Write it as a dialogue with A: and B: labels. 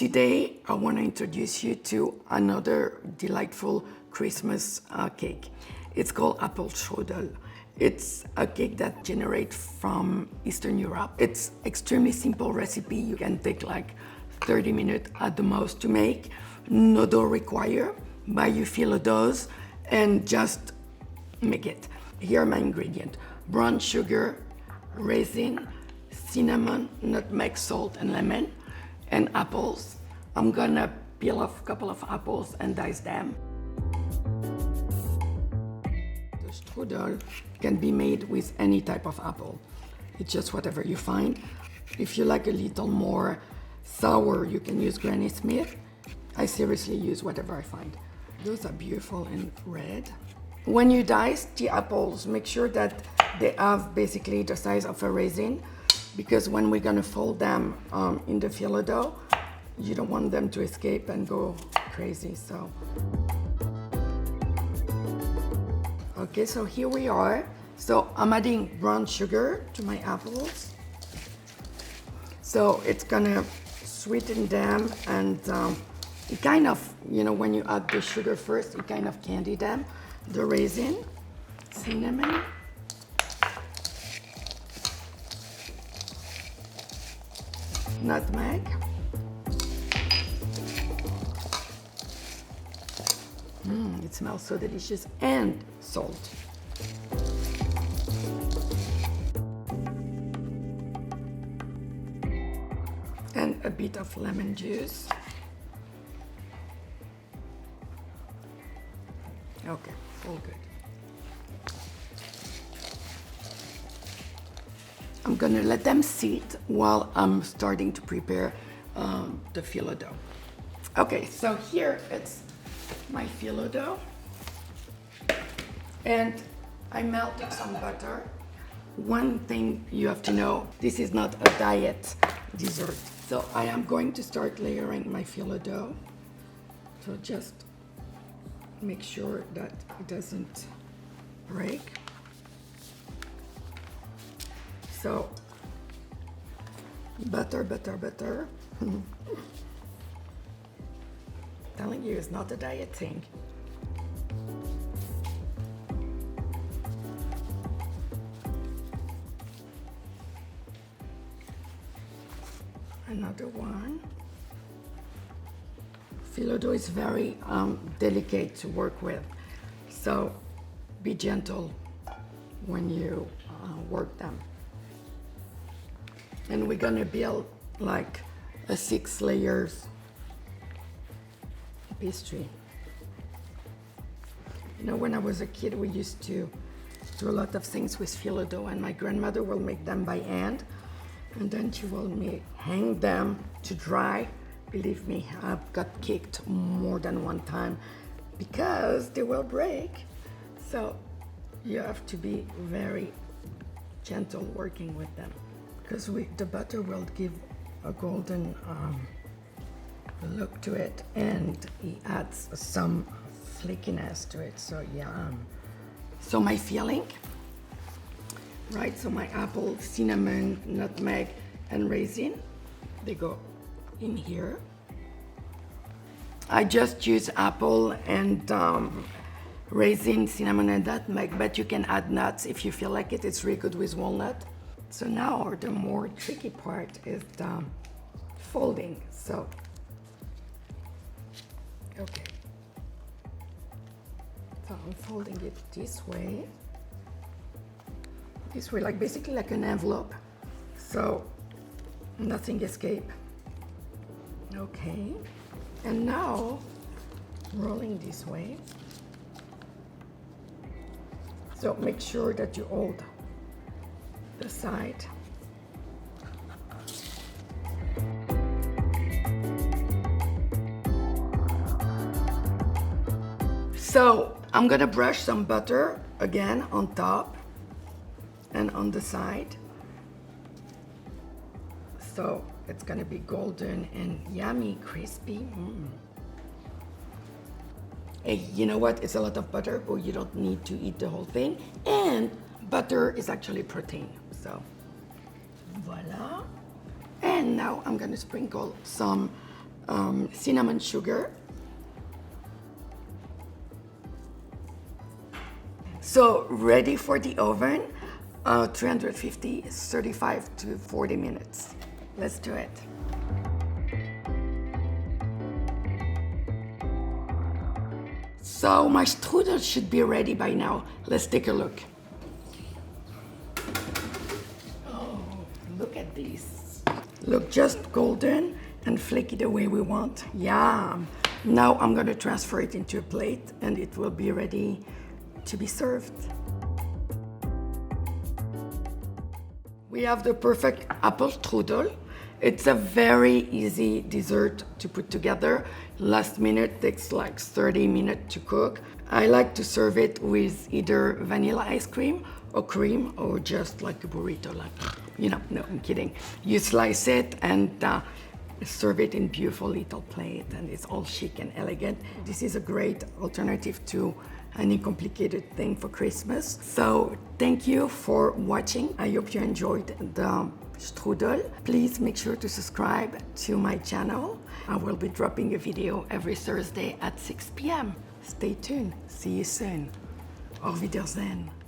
A: Today, I want to introduce you to another delightful Christmas cake. It's called Apple Strudel. It's a cake that generates from Eastern Europe. It's extremely simple recipe. You can take like 30 minutes at the most to make. No dough required. Buy your filo doughs and just make it. Here are my ingredients: brown sugar, raisin, cinnamon, nutmeg, salt, and lemon, and apples. I'm gonna peel off a couple of apples and dice them. The strudel can be made with any type of apple. It's just whatever you find. If you like a little more sour, you can use Granny Smith. I seriously use whatever I find. Those are beautiful and red. When you dice the apples, make sure that they have basically the size of a raisin, because when we're gonna fold them in the filo dough, you don't want them to escape and go crazy, so. Okay, so here we are. So I'm adding brown sugar to my apples. So it's gonna sweeten them, and it kind of, when you add the sugar first, it kind of candy them. The raisin, cinnamon, nutmeg, it smells so delicious, and salt. And a bit of lemon juice. Okay, all good. I'm gonna let them sit while I'm starting to prepare the filo dough. Okay, so here it's my filo dough. And I melted some butter. One thing you have to know, this is not a diet dessert. So I am going to start layering my filo dough. So just make sure that it doesn't break. So, butter. Telling you, it's not a diet thing. Another one. Filo dough is very delicate to work with, so be gentle when you work them. And we're gonna build like a 6 layers pastry. When I was a kid, we used to do a lot of things with filo dough, and my grandmother will make them by hand, and then she will hang them to dry. Believe me, I've got kicked more than one time because they will break. So you have to be very gentle working with them, because the butter will give a golden look to it, and it adds some flakiness to it, so yum. So my filling, right? So my apple, cinnamon, nutmeg, and raisin, they go in here. I just use apple and raisin, cinnamon, and nutmeg, but you can add nuts if you feel like it. It's really good with walnut. So now the more tricky part is the folding. So, okay. So I'm folding it this way, like basically like an envelope. So nothing escape. Okay, and now rolling this way. So make sure that you hold the side. So I'm gonna brush some butter again on top and on the side. So it's gonna be golden and yummy, crispy. Hey, you know what? It's a lot of butter, but you don't need to eat the whole thing. And butter is actually protein, so voila. And now I'm gonna sprinkle some cinnamon sugar. So ready for the oven, 350, 35 to 40 minutes. Let's do it. So my strudel should be ready by now. Let's take a look. Oh, look at these. Look just golden and flaky the way we want. Yum. Now I'm gonna transfer it into a plate and it will be ready to be served. We have the perfect apple strudel. It's a very easy dessert to put together. Last minute, takes like 30 minutes to cook. I like to serve it with either vanilla ice cream or cream or just like a burrito, like, you know, no, I'm kidding. You slice it and serve it in beautiful little plate and it's all chic and elegant. This is a great alternative to any complicated thing for Christmas. So thank you for watching. I hope you enjoyed the strudel. Please make sure to subscribe to my channel. I will be dropping a video every Thursday at 6 p.m. Stay tuned. See you soon. Auf Wiedersehen.